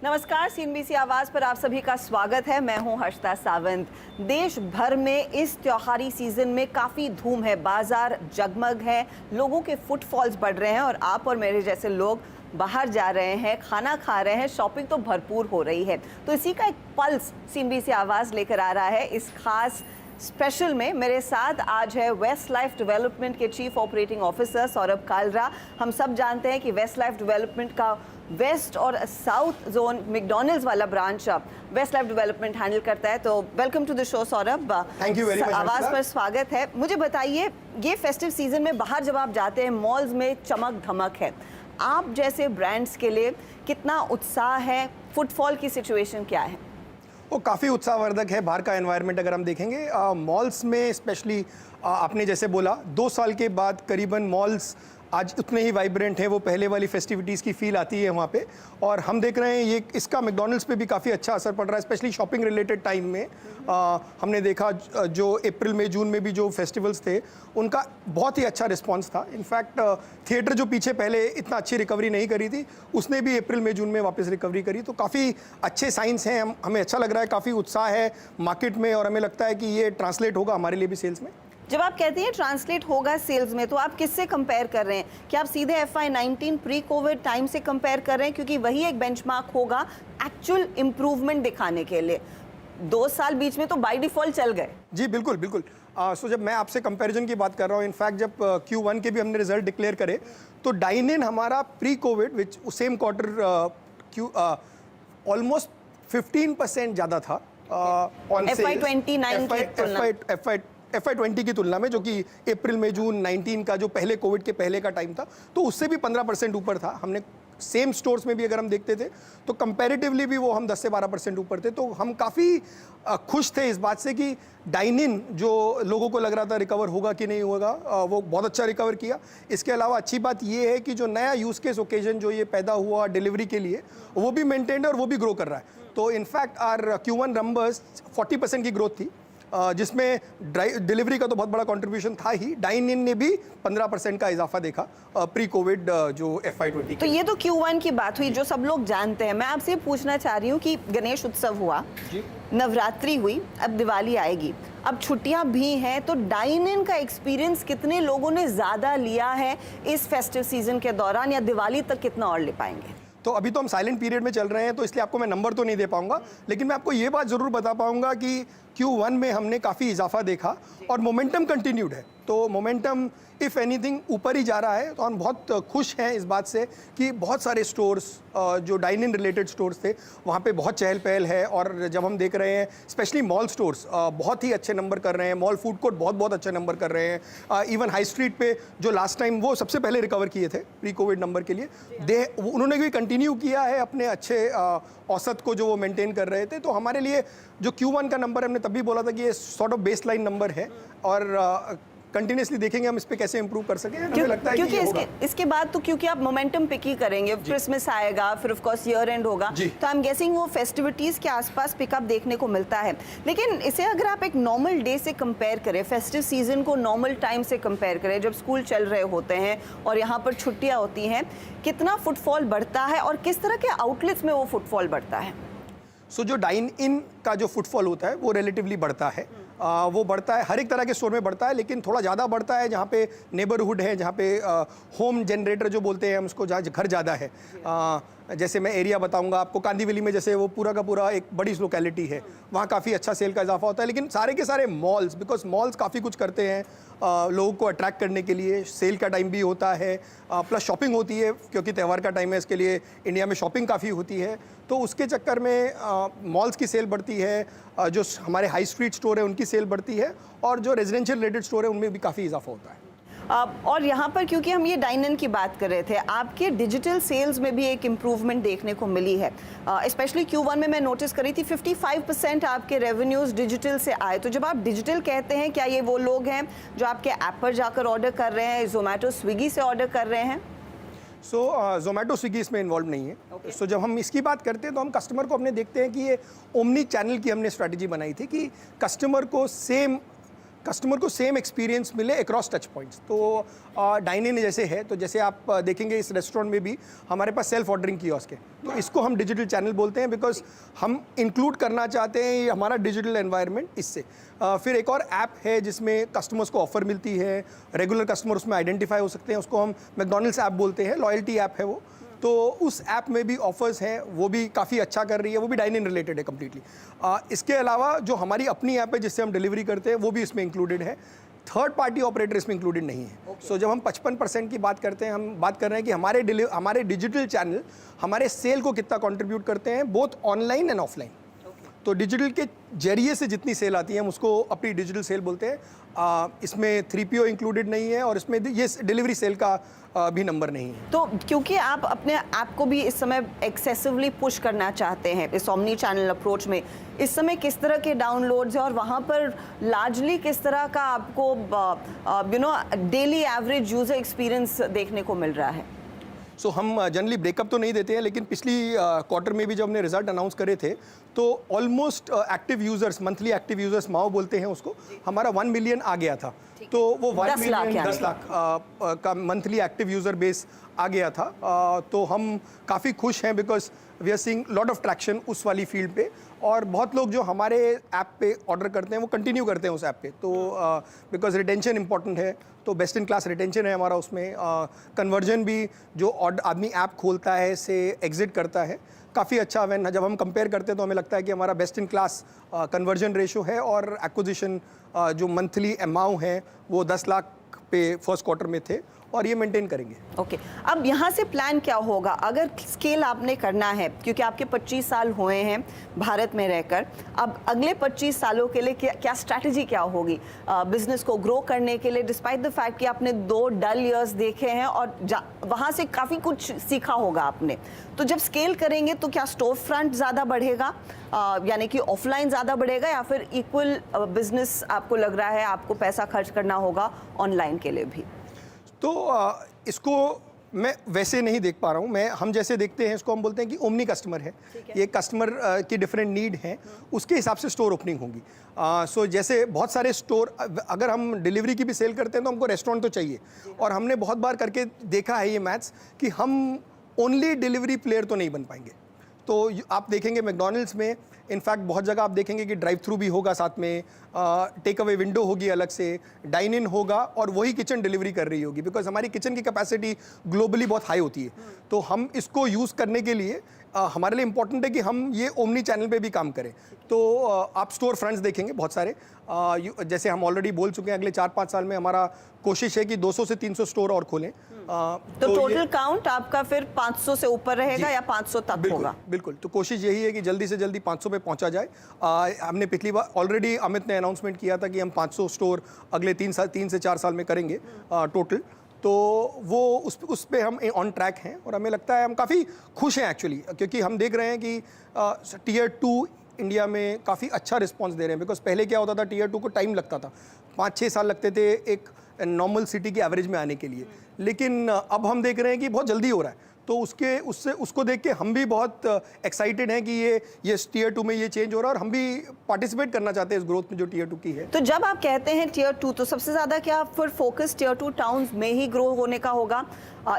नमस्कार, सीएनबीसी आवाज पर आप सभी का स्वागत है। मैं हूं हर्षिता सावंत। देश भर में इस त्योहारी सीजन में काफी धूम है, बाजार जगमग है, लोगों के फुटफॉल्स बढ़ रहे हैं और आप और मेरे जैसे लोग बाहर जा रहे हैं, खाना खा रहे हैं, शॉपिंग तो भरपूर हो रही है। तो इसी का एक पल्स सीएनबीसी आवाज लेकर आ रहा है। इस खास स्पेशल में मेरे साथ आज है वेस्ट लाइफ डेवलपमेंट के chief operating officer Saurabh Kalra. हम सब जानते हैं कि वेस्ट लाइफ डेवलपमेंट का वेस्ट और साउथ जोन मैकडॉनल्ड्स वाला branch Westlife Development handle करता है। तो welcome to the show Saurabh. Thank you very much. आवाज पर स्वागत है। मुझे बताइए, ये फेस्टिव सीजन में बाहर जब आप जाते हैं, मॉल्स में चमक धमक है, आप जैसे ब्रांड्स के लिए कितना उत्साह है? फुटफॉल की सिचुएशन क्या है? वो काफ़ी उत्साहवर्धक है। बाहर का एनवायरनमेंट अगर हम देखेंगे मॉल्स में स्पेशली, आपने जैसे बोला 2 साल के बाद करीबन मॉल्स आज उतने ही वाइब्रेंट हैं। वो पहले वाली फेस्टिविटीज़ की फील आती है वहाँ पे, और हम देख रहे हैं ये इसका मैकडॉनल्ड्स पे भी काफ़ी अच्छा असर पड़ रहा है, स्पेशली शॉपिंग रिलेटेड टाइम में। हमने देखा जो अप्रैल में जून में भी जो फेस्टिवल्स थे उनका बहुत ही अच्छा रिस्पांस था। इनफैक्ट थिएटर जो पीछे पहले इतना अच्छी रिकवरी नहीं करी थी, उसने भी अप्रैल में जून में वापस रिकवरी करी। तो काफ़ी अच्छे साइंस हैं, हमें अच्छा लग रहा है, काफ़ी उत्साह है मार्केट में, और हमें लगता है कि ये ट्रांसलेट होगा हमारे लिए भी सेल्स में। जब आप कहते हैं ट्रांसलेट होगा सेल्स में, तो आप किससे कंपेयर कर रहे हैं? क्या आप सीधे FY19 प्री कोविड टाइम से कंपेयर कर रहे हैं, क्योंकि वही एक बेंचमार्क होगा एक्चुअल इंप्रूवमेंट दिखाने के लिए? 2 साल बीच में तो बाय डिफॉल्ट चल गए। जी बिल्कुल बिल्कुल। सो जब मैं आपसे कंपैरिजन की बात कर रहा हूँ, इनफैक्ट जब Q1 के भी हमने रिजल्ट डिक्लेयर करे तो डाइन इन हमारा प्री कोविड विच सेम क्वार्टर ऑलमोस्ट 15% ज़्यादा था ऑन FY20 की तुलना में, जो कि अप्रैल में जून 19 का जो पहले कोविड के पहले का टाइम था, तो उससे भी 15% ऊपर था। हमने सेम स्टोर्स में भी अगर हम देखते थे तो कंपैरेटिवली भी वो हम 10 से 12% ऊपर थे। तो हम काफ़ी खुश थे इस बात से कि डाइन इन जो लोगों को लग रहा था रिकवर होगा कि नहीं होगा, वो बहुत अच्छा रिकवर किया। इसके अलावा अच्छी बात ये है कि जो नया यूज़ केस ओकेजन जो ये पैदा हुआ डिलीवरी के लिए, वो भी मेंटेन्ड और वो भी ग्रो कर रहा है। तो इनफैक्ट आर Q1 नंबर्स 40% की ग्रोथ थी, जिसमें डिलीवरी का तो बहुत बड़ा कंट्रीब्यूशन था ही। डाइन इन ने भी 15% का इजाफा देखा प्री कोविड जो FY20। तो ये तो Q1 की बात हुई जो सब लोग जानते हैं। मैं आपसे पूछना चाह रही हूँ कि गणेश उत्सव हुआ, नवरात्रि हुई, अब दिवाली आएगी, अब छुट्टियां भी हैं, तो डाइन इन का एक्सपीरियंस कितने लोगों ने ज़्यादा लिया है इस फेस्टिव सीजन के दौरान, या दिवाली तक कितना और ले पाएंगे? तो अभी तो हम साइलेंट पीरियड में चल रहे हैं, तो इसलिए आपको मैं नंबर तो नहीं दे पाऊंगा, लेकिन मैं आपको ये बात ज़रूर बता पाऊंगा कि Q1 में हमने काफ़ी इजाफा देखा और मोमेंटम कंटिन्यूड है। तो मोमेंटम इफ़ एनीथिंग ऊपर ही जा रहा है। तो हम बहुत खुश हैं इस बात से कि बहुत सारे स्टोर्स जो डाइन इन रिलेटेड स्टोर्स थे वहाँ पे बहुत चहल पहल है। और जब हम देख रहे हैं स्पेशली मॉल स्टोर्स बहुत ही अच्छे नंबर कर रहे हैं, मॉल फूड कोर्ट बहुत अच्छे नंबर कर रहे हैं। इवन हाई स्ट्रीट पे जो लास्ट टाइम वो सबसे पहले रिकवर किए थे प्री कोविड नंबर के लिए, उन्होंने भी कंटिन्यू किया है अपने अच्छे औसत को जो वो मेंटेन कर रहे थे। तो हमारे लिए जो Q1 का नंबर हमने तभी बोला था कि ये sort of base line number है, और कंटिन्यूसली देखेंगे हम इस पे कैसे इंप्रूव कर सकें। हमें लगता है क्योंकि कि होगा। इसके बाद तो क्योंकि आप मोमेंटम पिक ही करेंगे, क्रिसमस आएगा, फिर ऑफ कोर्स ईयर एंड होगा, तो आई एम गेसिंग वो फेस्टिविटीज के आसपास पिकअप देखने को मिलता है। लेकिन इसे अगर आप एक नॉर्मल डे से कंपेयर करें, फेस्टिव सीजन को नॉर्मल टाइम से कंपेयर करें, जब स्कूल चल रहे होते हैं और यहाँ पर छुट्टियाँ होती हैं, कितना फुटफॉल बढ़ता है और किस तरह के आउटलेट्स में वो फुटफॉल बढ़ता है? सो जो डाइन इन का जो फुटफॉल होता है वो रिलेटिवली बढ़ता है। वो बढ़ता है, हर एक तरह के स्टोर में बढ़ता है, लेकिन थोड़ा ज़्यादा बढ़ता है जहाँ पे नेबरहुड है, जहाँ पे होम जनरेटर जो बोलते हैं हम उसको, जहाँ घर ज़्यादा है। जैसे मैं एरिया बताऊंगा आपको, कांदीवली में जैसे वो पूरा का पूरा एक बड़ी लोकेलिटी है, वहाँ काफ़ी अच्छा सेल का इजाफा होता है। लेकिन सारे के सारे मॉल्स, बिकॉज मॉल्स काफ़ी कुछ करते हैं लोगों को अट्रैक्ट करने के लिए, सेल का टाइम भी होता है, प्लस शॉपिंग होती है क्योंकि त्यौहार का टाइम है, इसके लिए इंडिया में शॉपिंग काफ़ी होती है। तो उसके चक्कर में मॉल्स की सेल बढ़ती है, जो हमारे हाई स्ट्रीट स्टोर है उनकी सेल बढ़ती है, और जो रेजिडेंशियल रिलेटेड स्टोर है उनमें भी काफ़ी इजाफा होता है। और यहाँ पर क्योंकि हम ये डाइन इन की बात कर रहे थे, आपके डिजिटल सेल्स में भी एक इम्प्रूवमेंट देखने को मिली है। स्पेशली Q1 में मैं नोटिस करी थी 55% आपके रेवेन्यूज़ डिजिटल से आए। तो जब आप डिजिटल कहते हैं, क्या ये वो लोग हैं जो आपके ऐप पर जाकर ऑर्डर कर रहे हैं, जोमेटो स्विगी से ऑर्डर कर रहे हैं? जोमेटो स्विगी इसमें इन्वॉल्व नहीं है। सो जब हम इसकी बात करते हैं तो हम कस्टमर को अपने देखते हैं कि ये ओमनी चैनल की हमने स्ट्रैटेजी बनाई थी कि कस्टमर को सेम कस्टमर को सेम एक्सपीरियंस मिले अक्रॉस टच पॉइंट्स। तो डाइन इन जैसे है, तो जैसे आप देखेंगे इस रेस्टोरेंट में भी हमारे पास सेल्फ ऑर्डरिंग कियोस्क है, तो इसको हम डिजिटल चैनल बोलते हैं बिकॉज हम इंक्लूड करना चाहते हैं ये हमारा डिजिटल एनवायरनमेंट इससे। फिर एक और ऐप है जिसमें कस्टमर्स को ऑफर मिलती है, रेगुलर कस्टमर उसमें आइडेंटिफाई हो सकते हैं, उसको हम मैकडॉनल्ड्स ऐप बोलते हैं, लॉयल्टी ऐप है वो। तो उस ऐप में भी ऑफर्स हैं, वो भी काफ़ी अच्छा कर रही है, वो भी डाइन इन रिलेटेड है कम्प्लीटली। इसके अलावा जो हमारी अपनी ऐप है जिससे हम डिलीवरी करते हैं वो भी इसमें इंक्लूडेड है, थर्ड पार्टी ऑपरेटर इसमें इंक्लूडेड नहीं है। सो जब हम 55% की बात करते हैं, हम बात कर रहे हैं कि हमारे डिजिटल चैनल हमारे सेल को कितना कंट्रीब्यूट करते हैं, बोथ ऑनलाइन एंड ऑफलाइन। तो डिजिटल के जरिए से जितनी सेल आती है हम उसको अपनी डिजिटल सेल बोलते हैं। इसमें 3PO इंक्लूडेड नहीं है और इसमें ये डिलीवरी सेल का भी नंबर नहीं है। तो क्योंकि आप अपने ऐप को भी इस समय एक्सेसिवली पुश करना चाहते हैं इस ओमनी चैनल अप्रोच में, इस समय किस तरह के डाउनलोड्स हैं और वहाँ पर लार्जली किस तरह का आपको डेली एवरेज यूजर एक्सपीरियंस देखने को मिल रहा है? सो हम जनरली ब्रेकअप तो नहीं देते हैं, लेकिन पिछली क्वार्टर में भी जब हमने रिजल्ट अनाउंस करे थे तो almost active users, monthly active users MAU बोलते हैं उसको, हमारा 1 मिलियन आ गया था। तो वो 1 मिलियन 10 लाख का मंथली एक्टिव यूजर बेस आ गया था। तो हम काफ़ी खुश हैं because we are seeing lot of traction उस वाली फील्ड पे, और बहुत लोग जो हमारे ऐप पे ऑर्डर करते हैं वो कंटिन्यू करते हैं उस ऐप पे। तो बिकॉज रिटेंशन इंपॉर्टेंट है, तो बेस्ट इन क्लास रिटेंशन है हमारा उसमें। कन्वर्जन भी जो आदमी ऐप खोलता है से एग्जिट करता है काफ़ी अच्छा है। जब हम कंपेयर करते हैं तो हमें लगता है कि हमारा best in class conversion ratio है, और एक्विजिशन जो मंथली अमाउंट है वो 10 लाख पे फर्स्ट क्वार्टर में थे, और ये मेंटेन करेंगे। ओके, अब यहाँ से प्लान क्या होगा अगर स्केल आपने करना है, क्योंकि आपके 25 साल हुए हैं भारत में रहकर, अब अगले 25 सालों के लिए क्या स्ट्रैटेजी क्या होगी बिजनेस को ग्रो करने के लिए, डिस्पाइट द फैक्ट कि आपने 2 डल ईयर्स देखे हैं और वहाँ से काफ़ी कुछ सीखा होगा आपने। तो जब स्केल करेंगे तो क्या स्टोर फ्रंट ज़्यादा बढ़ेगा, यानी कि ऑफलाइन ज़्यादा बढ़ेगा, या फिर इक्वल बिजनेस आपको लग रहा है आपको पैसा खर्च करना होगा ऑनलाइन के लिए भी? तो इसको मैं वैसे नहीं देख पा रहा हूँ। हम जैसे देखते हैं इसको हम बोलते हैं कि ओमनी कस्टमर है, ये कस्टमर की डिफरेंट नीड हैं, उसके हिसाब से स्टोर ओपनिंग होगी। सो जैसे बहुत सारे स्टोर, अगर हम डिलीवरी की भी सेल करते हैं तो हमको रेस्टोरेंट तो चाहिए, और हमने बहुत बार करके देखा है ये मैथ्स कि हम ओनली डिलीवरी प्लेयर तो नहीं बन पाएंगे। तो आप देखेंगे मैकडॉनल्ड्स में इनफैक्ट बहुत जगह आप देखेंगे कि ड्राइव थ्रू भी होगा, साथ में टेक अवे विंडो होगी अलग से, डाइन इन होगा, और वही किचन डिलीवरी कर रही होगी, बिकॉज हमारी किचन की कैपेसिटी ग्लोबली बहुत हाई होती है। तो हम इसको यूज़ करने के लिए हमारे लिए इंपॉर्टेंट है कि हम ये ओमनी चैनल पे भी काम करें। तो आप स्टोर फ्रंट्स देखेंगे बहुत सारे, जैसे हम ऑलरेडी बोल चुके हैं अगले 4-5 साल में हमारा कोशिश है कि 200 से 300 स्टोर और खोलें। तो टोटल काउंट आपका फिर 500 से ऊपर रहेगा या 500 तक होगा? बिल्कुल, तो कोशिश यही है कि जल्दी से जल्दी 500 पे पहुंचा जाए। हमने पिछली बार ऑलरेडी अमित ने अनाउंसमेंट किया था कि हम 500 स्टोर अगले 3 से 4 साल में करेंगे टोटल। तो वो उस पे हम ऑन ट्रैक हैं, और हमें लगता है हम काफ़ी खुश हैं एक्चुअली, क्योंकि हम देख रहे हैं कि टियर 2 इंडिया में काफ़ी अच्छा रिस्पांस दे रहे हैं। बिकॉज पहले क्या होता था, टियर 2 को टाइम लगता था, 5-6 साल लगते थे एक नॉर्मल सिटी की एवरेज में आने के लिए, लेकिन अब हम देख रहे हैं कि बहुत जल्दी हो रहा है। तो उसको देख के हम भी बहुत एक्साइटेड हैं कि ये टियर 2 में ये चेंज हो रहा है, और हम भी पार्टिसिपेट करना चाहते हैं इस ग्रोथ में जो टियर 2 की है। तो जब आप कहते हैं टियर 2, तो सबसे ज़्यादा क्या फिर फोकस टियर 2 टाउन्स में ही ग्रो होने का होगा,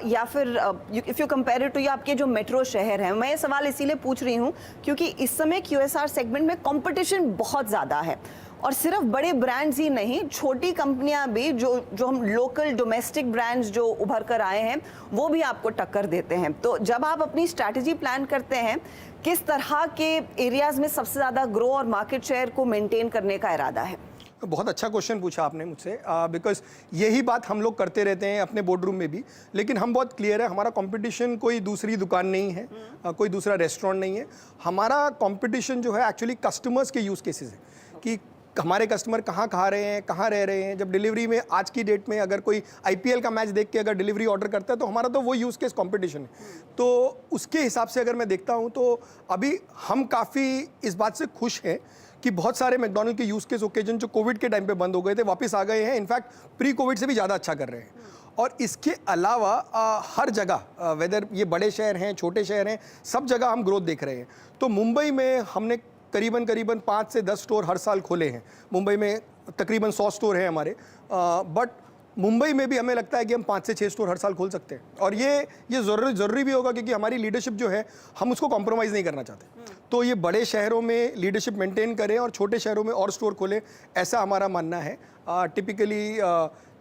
या फिर if you compare it to आपके जो मेट्रो शहर हैं? मैं ये सवाल इसीलिए पूछ रही हूँ क्योंकि इस समय QSR सेगमेंट में कंपटीशन बहुत ज़्यादा है, और सिर्फ बड़े ब्रांड्स ही नहीं, छोटी कंपनियां भी जो हम लोकल डोमेस्टिक ब्रांड्स जो उभर कर आए हैं वो भी आपको टक्कर देते हैं। तो जब आप अपनी स्ट्रैटेजी प्लान करते हैं, किस तरह के एरियाज में सबसे ज़्यादा ग्रो और मार्केट शेयर को मेंटेन करने का इरादा है? बहुत अच्छा क्वेश्चन पूछा आपने मुझसे, बिकॉज यही बात हम लोग करते रहते हैं अपने बोर्ड रूम में भी, लेकिन हम बहुत क्लियर है, हमारा कंपटीशन कोई दूसरी दुकान नहीं है, कोई दूसरा रेस्टोरेंट नहीं है। हमारा कंपटीशन जो है एक्चुअली कस्टमर्स के यूज़ केसेस है, कि हमारे कस्टमर कहाँ खा रहे हैं, कहाँ रह रहे हैं। जब डिलीवरी में आज की डेट में अगर कोई IPL का मैच देख के अगर डिलीवरी ऑर्डर करता है तो हमारा तो वो यूज़ केस कंपटीशन है। तो उसके हिसाब से अगर मैं देखता हूँ तो अभी हम काफ़ी इस बात से खुश हैं कि बहुत सारे मैकडॉनल्ड के यूज़ केस ओकेजन जो कोविड के टाइम पे बंद हो गए थे वापस आ गए हैं, इनफैक्ट प्री कोविड से भी ज़्यादा अच्छा कर रहे हैं। और इसके अलावा हर जगह, वेदर ये बड़े शहर हैं छोटे शहर हैं, सब जगह हम ग्रोथ देख रहे हैं। तो मुंबई में हमने करीबन 5 से 10 स्टोर हर साल खोले हैं। मुंबई में तकरीबन 100 स्टोर है हमारे, बट मुंबई में भी हमें लगता है कि हम 5 से 6 स्टोर हर साल खोल सकते हैं, और ये ज़रूरी भी होगा, क्योंकि हमारी लीडरशिप जो है हम उसको कॉम्प्रोमाइज़ नहीं करना चाहते। तो ये बड़े शहरों में लीडरशिप मेंटेन करें और छोटे शहरों में और स्टोर खोलें, ऐसा हमारा मानना है। टिपिकली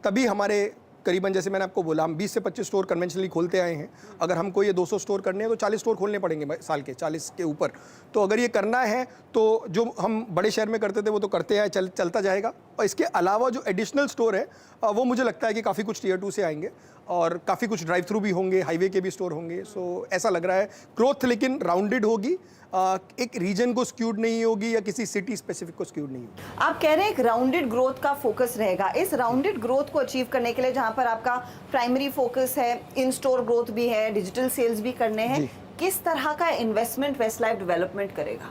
तभी हमारे करीबन, जैसे मैंने आपको बोला, हम 20 से 25 स्टोर कन्वेंशनली खोलते आए हैं। अगर हमको ये 200 स्टोर करने हैं तो 40 स्टोर खोलने पड़ेंगे साल के, 40 के ऊपर। तो अगर ये करना है तो जो हम बड़े शहर में करते थे वो तो करते आए, चलता जाएगा। और इसके अलावा जो एडिशनल स्टोर है वो मुझे लगता है कि काफ़ी कुछ टियर 2 से आएंगे, और काफ़ी कुछ ड्राइव थ्रू भी होंगे, हाईवे के भी स्टोर होंगे। सो ऐसा लग रहा है ग्रोथ लेकिन राउंडेड होगी, एक रीजन को स्क्यूड नहीं होगी या किसी सिटी स्पेसिफिक को स्क्यूड नहीं होगी। आप कह रहे हैं एक राउंडेड ग्रोथ का फोकस रहेगा। इस राउंडेड ग्रोथ को अचीव करने के लिए, जहां पर आपका प्राइमरी फोकस है, इन स्टोर ग्रोथ भी है, डिजिटल सेल्स भी करने हैं, किस तरह का इन्वेस्टमेंट वेस्टलाइफ डेवलपमेंट करेगा?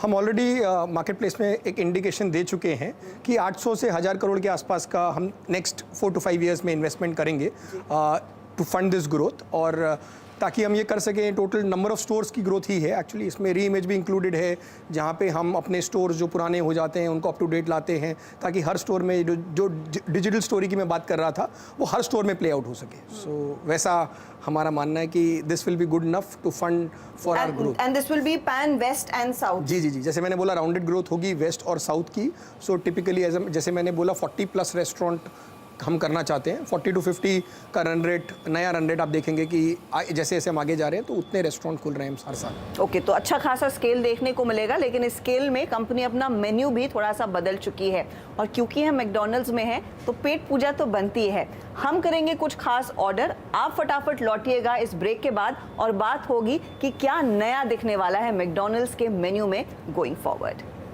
हम ऑलरेडी मार्केट प्लेस में एक इंडिकेशन दे चुके हैं कि 800 से 1000 करोड़ के आसपास का हम नेक्स्ट 4 to 5 ईयर्स में इन्वेस्टमेंट करेंगे टू फंड दिस ग्रोथ, और ताकि हम ये कर सकें। टोटल नंबर ऑफ स्टोर्स की ग्रोथ ही है एक्चुअली, इसमें री इमेज भी इंक्लूडेड है, जहाँ पे हम अपने स्टोर्स जो पुराने हो जाते हैं उनको अप टू डेट लाते हैं, ताकि हर स्टोर में जो डिजिटल स्टोरी की मैं बात कर रहा था वो हर स्टोर में प्ले आउट हो सके। सो वैसा हमारा मानना है कि this will be good enough to fund for our growth. And this will be pan west and south. जी, जैसे मैंने बोला, राउंडेड ग्रोथ होगी वेस्ट और साउथ की। सो टिपिकली जैसे मैंने बोला 40+ रेस्टोरेंट हम करना चाहते हैं। 40 to 50 का रन रेट, नया रन रेट आप देखेंगे कि जैसे जैसे हम आगे जा रहे हैं तो उतने रेस्टोरेंट खुल रहे हैं हर साल। ओके, तो अच्छा खासा स्केल देखने को मिलेगा, लेकिन इस स्केल में कंपनी अपना मेन्यू भी थोड़ा सा बदल चुकी है, और क्योंकि हम मैकडॉनल्ड्स में हैं तो पेट पूजा तो बनती है। हम करेंगे कुछ खास ऑर्डर, आप फटाफट लौटिएगा इस ब्रेक के बाद, और बात होगी कि क्या नया दिखने वाला है मैकडॉनल्ड्स के मेन्यू में गोइंग फॉरवर्ड।